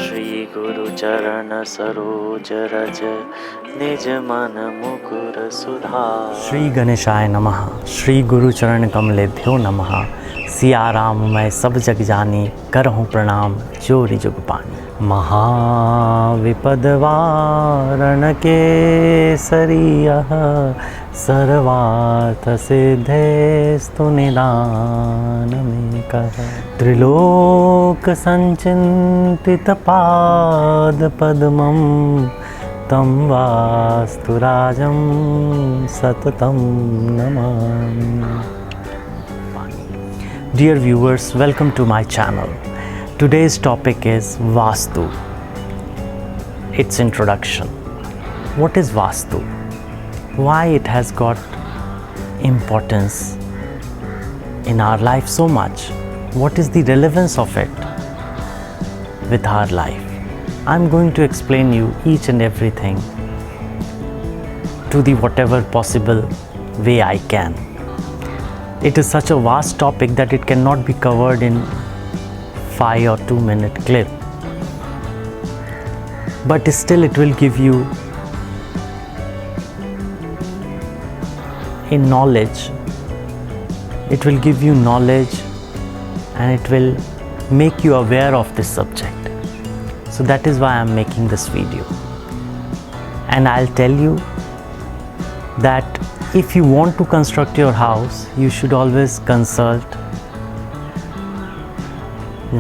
श्री गुरु चरण सरोज रज निज मन मुकुर सुधार। श्री गणेशाय नमः। श्री गुरु चरण कमलेभ्यो नमः। सिया राम मैं सब जग जानी, करहूँ प्रणाम जोरि जुग पानी। महाविपद वारण केसरियः, सर्वार्थ सिद्धेस्तु निदानमेकः। त्रिलोक संचिन्तित पाद पद्मं, तं वास्तुराजं सततं Namami. Dear viewers, welcome to my channel. Today's topic is Vastu. Its introduction. What is Vastu? Why it has got importance in our life so much? What is the relevance of it with our life? I'm going to explain you each and everything to the whatever possible way I can. It is such a vast topic that it cannot be covered in 5 or 2 minute clip. But still it will give you a knowledge. It will give you knowledge and it will make you aware of this subject. So that is why I am making this video. And I'll tell you that if you want to construct your house, you should always consult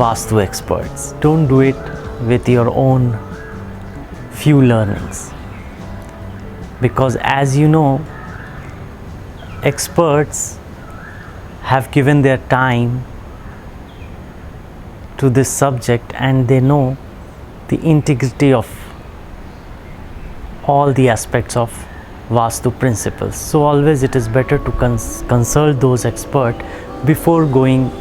Vastu experts. Don't do it with your own few learnings. Because as you know, experts have given their time to this subject and they know the integrity of all the aspects of Vastu principles. So always it is better to consult those experts before going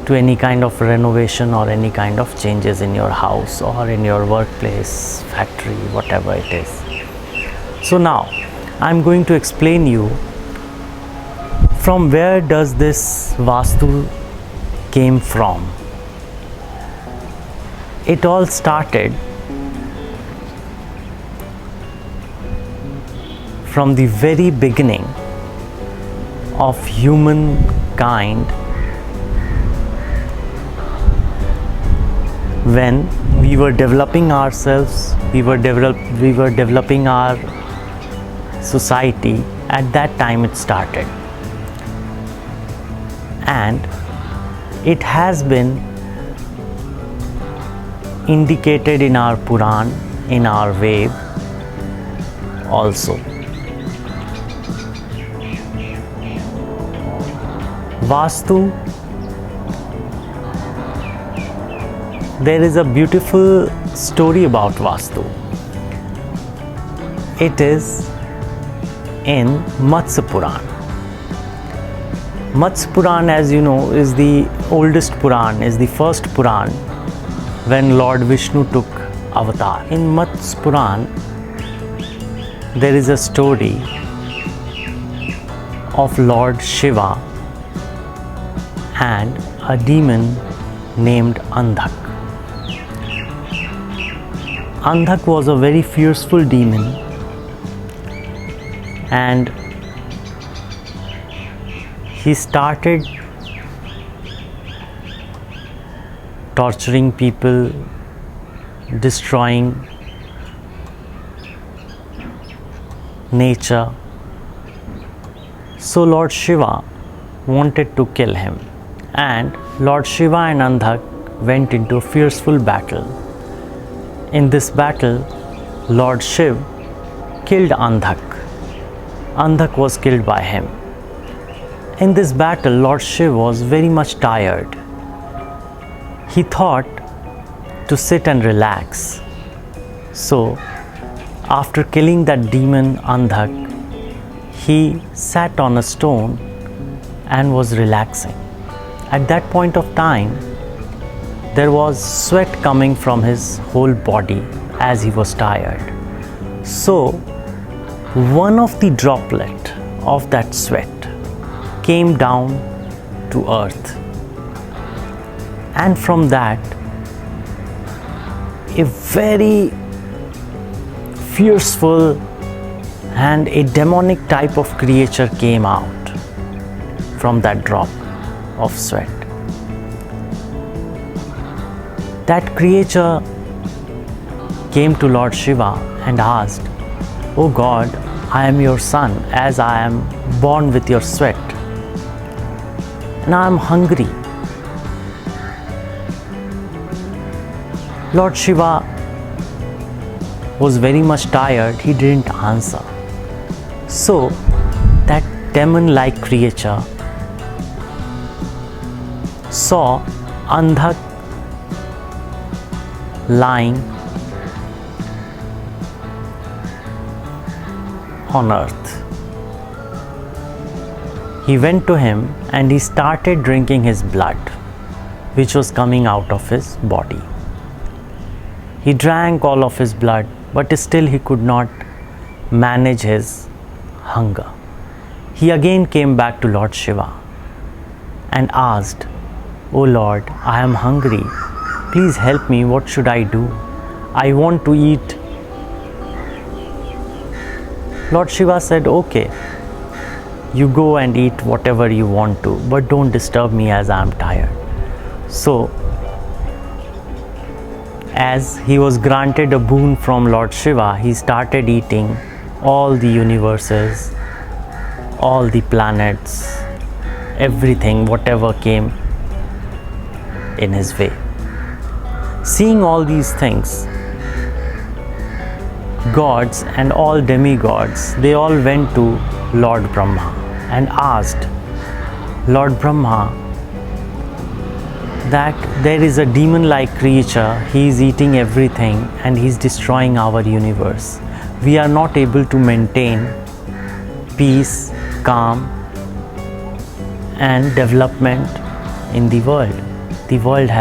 to any kind of renovation or any kind of changes in your house or in your workplace, factory, whatever it is. So now I'm going to explain you from where does this Vastu came from. It all started from the very beginning of humankind, when we were developing ourselves, we were developing our society. At that time it started, and it has been indicated in our Puran, in our Ved also. Vastu, there is a beautiful story about Vastu. It is in Matsya Puran. Matsya Puran, as you know, is the oldest Puran, is the first Puran when Lord Vishnu took avatar. In Matsya Puran, there is a story of Lord Shiva and a demon named Andhak. Andhak was a very fearful demon, and he started torturing people, destroying nature. So Lord Shiva wanted to kill him, and Lord Shiva and Andhak went into a fearful battle. In this battle, Lord Shiv killed Andhak. Andhak was killed by him. In this battle, Lord Shiv was very much tired. He thought to sit and relax. So, after killing that demon Andhak, he sat on a stone and was relaxing. At that point of time, there was sweat coming from his whole body as he was tired. So, one of the droplet of that sweat came down to earth, and from that a very fierceful and a demonic type of creature came out from that drop of sweat. That creature came to Lord Shiva and asked, "Oh God, I am your son, as I am born with your sweat, and I am hungry." Lord Shiva was very much tired, he didn't answer. So that demon-like creature saw Andhak lying on earth. He went to him and he started drinking his blood, which was coming out of his body. He drank all of his blood, but still he could not manage his hunger. He again came back to Lord Shiva and asked, "Oh Lord, I am hungry. Please help me. What should I do? I want to eat." Lord Shiva said, "Okay, you go and eat whatever you want to, but don't disturb me as I am tired." So, as he was granted a boon from Lord Shiva, he started eating all the universes, all the planets, everything, whatever came in his way. Seeing all these things, gods and all demigods, they all went to Lord Brahma and asked Lord Brahma that there is a demon-like creature, he is eating everything and he is destroying our universe. We are not able to maintain peace, calm and development in the world. The world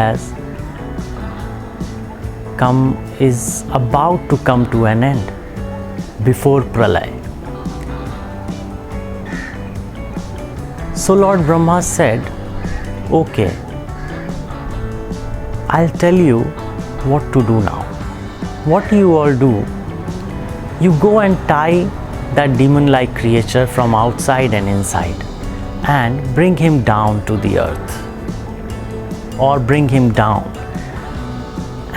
is about to come to an end before Pralay. So Lord Brahma said, "Okay, I'll tell you what to do now. What you all do, you go and tie that demon-like creature from outside and inside and bring him down to the earth, or bring him down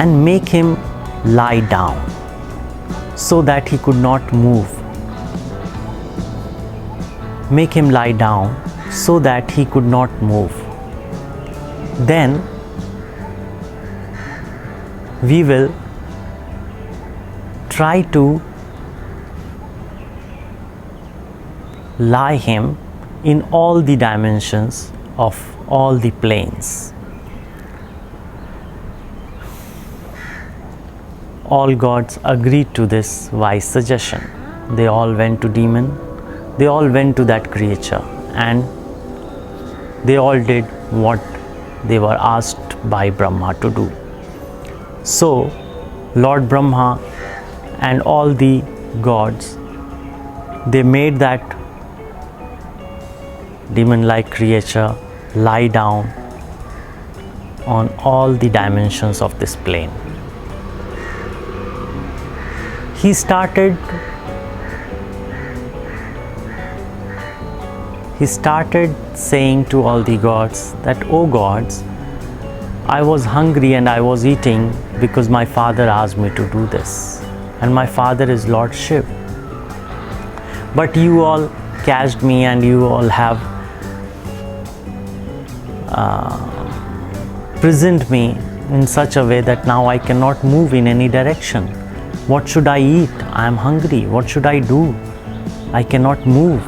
and make him lie down so that he could not move. Make him lie down so that he could not move. Then we will try to lie him in all the dimensions of all the planes." All gods agreed to this wise suggestion. They all went to demon, they all went to that creature, and they all did what they were asked by Brahma to do. So Lord Brahma and all the gods, they made that demon-like creature lie down on all the dimensions of this plane. He started saying to all the gods that, "Oh gods, I was hungry and I was eating because my father asked me to do this, and my father is Lord Shiv. But you all catched me and you all have prisoned me in such a way that now I cannot move in any direction. What should I eat? I am hungry. What should I do? I cannot move.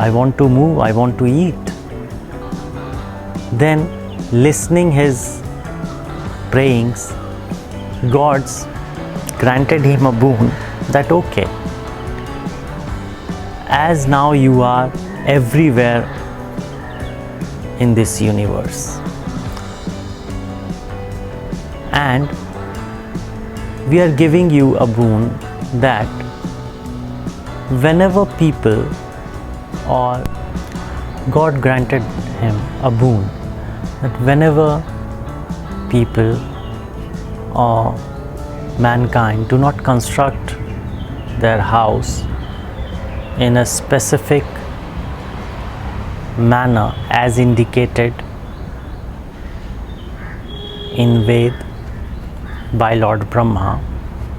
I want to move. I want to eat." Then, listening his prayings, gods granted him a boon that, "Okay, as now you are everywhere in this universe, and we are giving you a boon that whenever people," or God granted him a boon that whenever people or mankind do not construct their house in a specific manner as indicated in Ved by Lord Brahma,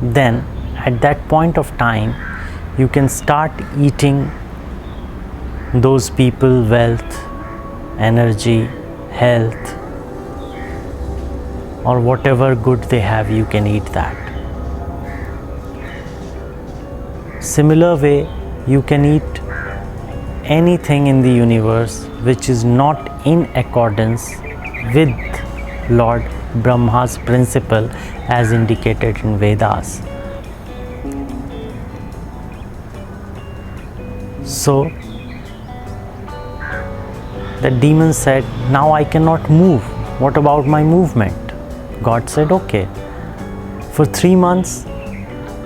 then at that point of time you can start eating those people wealth, energy, health, or whatever good they have, you can eat that. Similar way, you can eat anything in the universe which is not in accordance with Lord Brahma's principle as indicated in Vedas. So the demon said, now I cannot move. What about my movement? God said, okay, for 3 months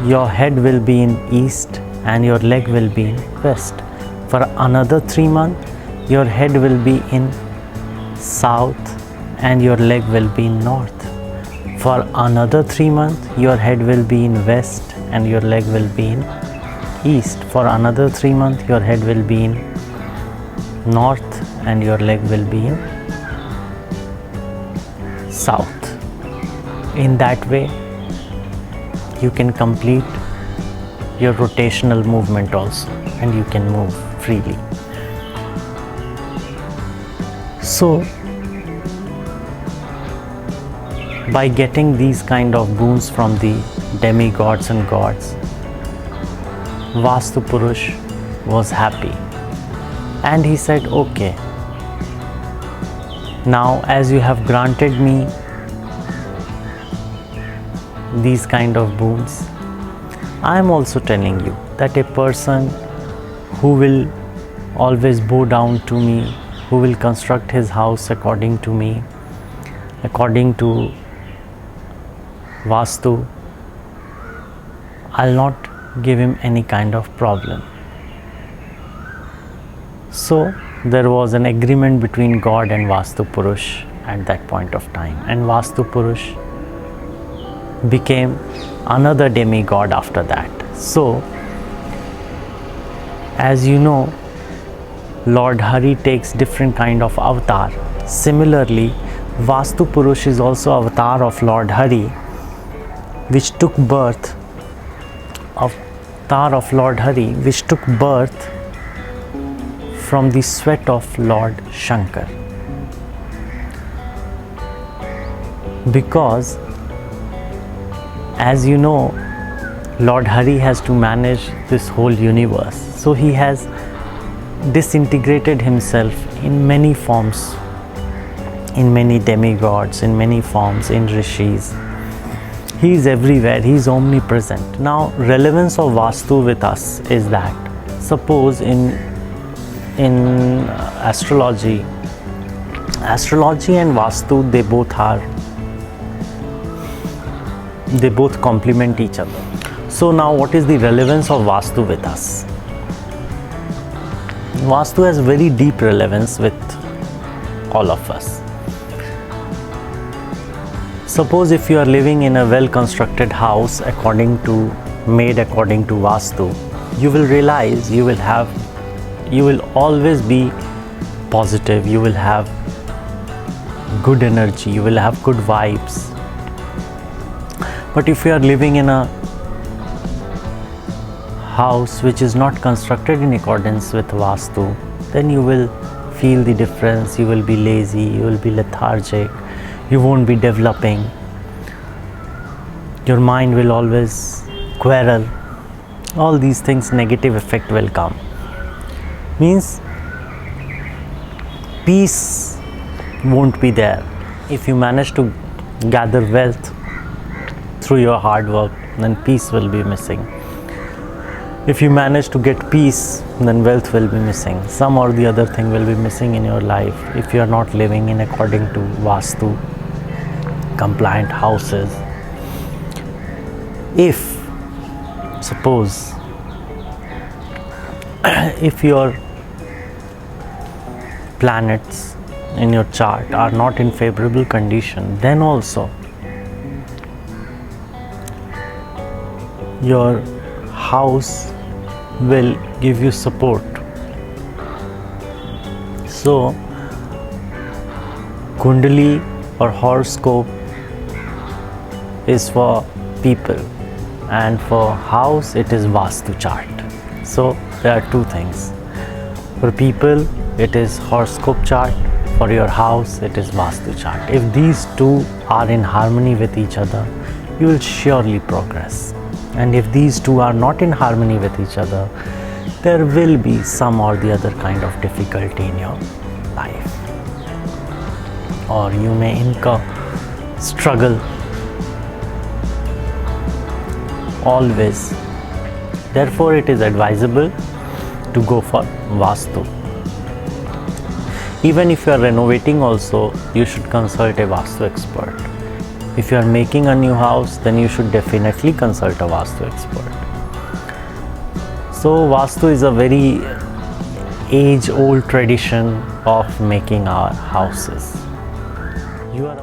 your head will be in east and your leg will be in west. For another 3 months your head will be in south and your leg will be in north. For another 3 months your head will be in west and your leg will be in east. For another 3 months your head will be in north and your leg will be in south. In that way you can complete your rotational movement also, and you can move freely. So by getting these kind of boons from the demigods and gods, Vastu Purush was happy and he said, okay, now as you have granted me these kind of boons, I am also telling you that a person who will always bow down to me, who will construct his house according to me, according to Vastu, I'll not give him any kind of problem. So there was an agreement between God and Vastu Purush at that point of time, and Vastu Purush became another demigod after that. So as you know, Lord Hari takes different kind of avatar. Similarly, Vastu Purush is also avatar of Lord Hari, which took birth from the sweat of Lord Shankar. Because as you know, Lord Hari has to manage this whole universe. So he has disintegrated himself in many forms, in many demigods, in many forms, in rishis. He is everywhere, he is omnipresent. Now, relevance of Vastu with us is that, suppose in astrology and Vastu, they both complement each other. So now what is the relevance of Vastu with us? Vastu has very deep relevance with all of us. Suppose if you are living in a well-constructed house made according to Vastu, you will realize you will always be positive, you will have good energy, you will have good vibes. But if you are living in a house which is not constructed in accordance with Vastu, then you will feel the difference, you will be lazy, you will be lethargic, you won't be developing, your mind will always quarrel, all these things, negative effect will come. Means peace won't be there. If you manage to gather wealth through your hard work, then peace will be missing. If you manage to get peace, then wealth will be missing. Some or the other thing will be missing in your life if you are not living in according to Vastu compliant houses. If suppose if your planets in your chart are not in favorable condition, then also your house will give you support. So Kundali or horoscope is for people, and for house it is Vastu chart. So there are two things. For people it is horoscope chart, for your house it is Vastu chart. If these two are in harmony with each other, you will surely progress. And if these two are not in harmony with each other, there will be some or the other kind of difficulty in your life, or you may incur struggle always. Therefore, it is advisable to go for Vastu. Even if you are renovating also, you should consult a Vastu expert. If you are making a new house, then you should definitely consult a Vastu expert. So Vastu is a very age-old tradition of making our houses. You are